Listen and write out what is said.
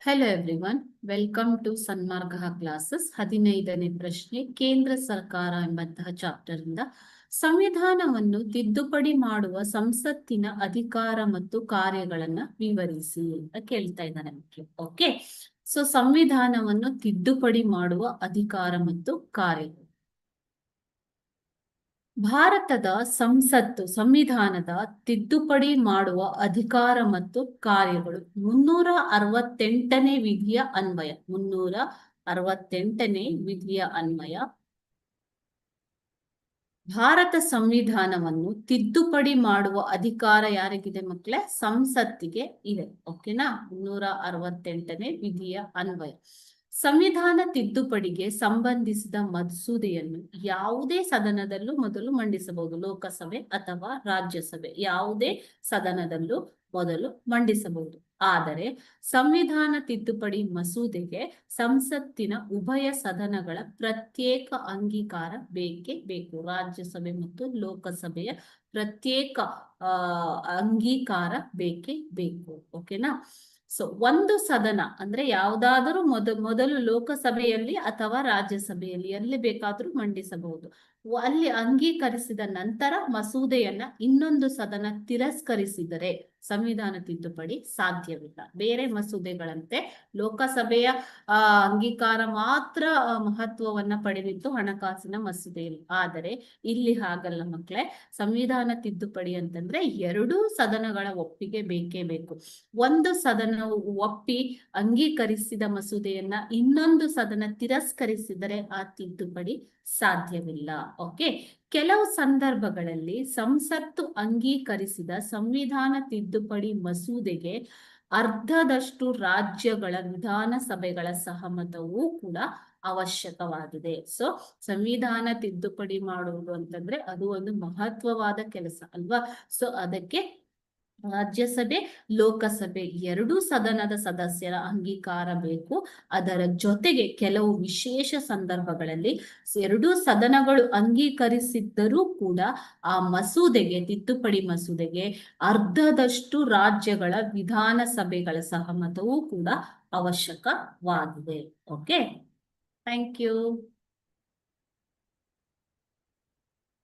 Hello everyone, welcome to Sanmarga classes. 15ನೇ ಪ್ರಶ್ನೆ, ಕೇಂದ್ರ ಸರ್ಕಾರ ಎಂಬಂತಹ ಚಾಪ್ಟರ್ ಇಂದ ಸಂವಿಧಾನವನ್ನು ತಿದ್ದುಪಡಿ ಮಾಡುವ ಸಂಸತ್ತಿನ ಅಧಿಕಾರ ಮತ್ತು ಕಾರ್ಯಗಳನ್ನ ವಿವರಿಸಿ ಅಂತ ಕೇಳ್ತಾ ಇದ್ದಾನೆ. ಓಕೆ, ಸೊ ಸಂವಿಧಾನವನ್ನು ತಿದ್ದುಪಡಿ ಮಾಡುವ ಅಧಿಕಾರ ಮತ್ತು ಕಾರ್ಯಗಳು. ಭಾರತದ ಸಂವಿಧಾನದ ತಿದ್ದುಪಡಿ ಮಾಡುವ ಅಧಿಕಾರ ಮತ್ತು ಕಾರ್ಯಗಳು 368ನೇ ವಿಧಿಯ ಅನ್ವಯ 368ನೇ ವಿಧಿಯ ಅನ್ವಯ ಭಾರತ ಸಂವಿಧಾನವನ್ನು ತಿದ್ದುಪಡಿ ಮಾಡುವ ಅಧಿಕಾರ ಯಾರಿಗಿದೆ ಮಕ್ಕಳೇ? ಸಂಸತ್ತಿಗೆ ಇದೆ. ಓಕೆನಾ? 368ನೇ ವಿಧಿಯ ಅನ್ವಯ ಸಂವಿಧಾನ ತಿದ್ದುಪಡಿಗೆ ಸಂಬಂಧಿಸಿದ ಮಸೂದೆಯನ್ನು ಯಾವುದೇ ಸದನದಲ್ಲೂ ಮೊದಲು ಮಂಡಿಸಬಹುದು. ಲೋಕಸಭೆ ಅಥವಾ ರಾಜ್ಯಸಭೆ ಯಾವುದೇ ಸದನದಲ್ಲೂ ಮೊದಲು ಮಂಡಿಸಬಹುದು. ಆದರೆ ಸಂವಿಧಾನ ತಿದ್ದುಪಡಿ ಮಸೂದೆಗೆ ಸಂಸತ್ತಿನ ಉಭಯ ಸದನಗಳ ಪ್ರತ್ಯೇಕ ಅಂಗೀಕಾರ ಬೇಕೇ ಬೇಕು. ರಾಜ್ಯಸಭೆ ಮತ್ತು ಲೋಕಸಭೆಯ ಪ್ರತ್ಯೇಕ ಅಂಗೀಕಾರ ಬೇಕೇ ಬೇಕು. ಓಕೆನಾ? ಸೊ ಒಂದು ಸದನ ಅಂದ್ರೆ ಯಾವುದಾದರೂ ಮೊದಲು ಲೋಕಸಭೆಯಲ್ಲಿ ಅಥವಾ ರಾಜ್ಯಸಭೆಯಲ್ಲಿ ಎಲ್ಲಿ ಬೇಕಾದರೂ ಮಂಡಿಸಬಹುದು. ಅಲ್ಲಿ ಅಂಗೀಕರಿಸಿದ ನಂತರ ಮಸೂದೆಯನ್ನ ಇನ್ನೊಂದು ಸದನ ತಿರಸ್ಕರಿಸಿದರೆ ಸಂವಿಧಾನ ತಿದ್ದುಪಡಿ ಸಾಧ್ಯವಿಲ್ಲ. ಬೇರೆ ಮಸೂದೆಗಳಂತೆ ಲೋಕಸಭೆಯ ಅಂಗೀಕಾರ ಮಾತ್ರ ಮಹತ್ವವನ್ನ ಪಡೆದಿತ್ತು ಹಣಕಾಸಿನ ಮಸೂದೆಯಲ್ಲಿ. ಆದರೆ ಇಲ್ಲಿ ಹಾಗಲ್ಲ ಮಕ್ಕಳೇ. ಸಂವಿಧಾನ ತಿದ್ದುಪಡಿ ಅಂತಂದ್ರೆ ಎರಡೂ ಸದನಗಳ ಒಪ್ಪಿಗೆ ಬೇಕೇ ಬೇಕು. ಒಂದು ಸದನವು ಒಪ್ಪಿ ಅಂಗೀಕರಿಸಿದ ಮಸೂದೆಯನ್ನ ಇನ್ನೊಂದು ಸದನ ತಿರಸ್ಕರಿಸಿದರೆ ಆ ತಿದ್ದುಪಡಿ ಸಾಧ್ಯವಿಲ್ಲ. ಓಕೆ, ಕೆಲವು ಸಂದರ್ಭಗಳಲ್ಲಿ ಸಂಸತ್ತು ಅಂಗೀಕರಿಸಿದ ಸಂವಿಧಾನ ತಿದ್ದುಪಡಿ ಮಸೂದೆಗೆ ಅರ್ಧದಷ್ಟು ರಾಜ್ಯಗಳ ವಿಧಾನಸಭೆಗಳ ಸಹಮತವೂ ಕೂಡ ಅವಶ್ಯಕವಾಗಿದೆ. ಸೊ ಸಂವಿಧಾನ ತಿದ್ದುಪಡಿ ಮಾಡುವುದು ಅಂತಂದ್ರೆ ಅದು ಒಂದು ಮಹತ್ವವಾದ ಕೆಲಸ ಅಲ್ವಾ? ಸೊ ಅದಕ್ಕೆ ರಾಜ್ಯಸಭೆ ಲೋಕಸಭೆ ಎರಡೂ ಸದನದ ಸದಸ್ಯರ ಅಂಗೀಕಾರ ಬೇಕು. ಅದರ ಜೊತೆಗೆ ಕೆಲವು ವಿಶೇಷ ಸಂದರ್ಭಗಳಲ್ಲಿ ಎರಡೂ ಸದನಗಳು ಅಂಗೀಕರಿಸಿದ್ದರೂ ಕೂಡ ಆ ಮಸೂದೆಗೆ ತಿದ್ದುಪಡಿ ಮಸೂದೆಗೆ ಅರ್ಧದಷ್ಟು ರಾಜ್ಯಗಳ ವಿಧಾನಸಭೆಗಳ ಸಹಮತವೂ ಕೂಡ ಅವಶ್ಯಕವಾಗಿದೆ. Okay, thank you.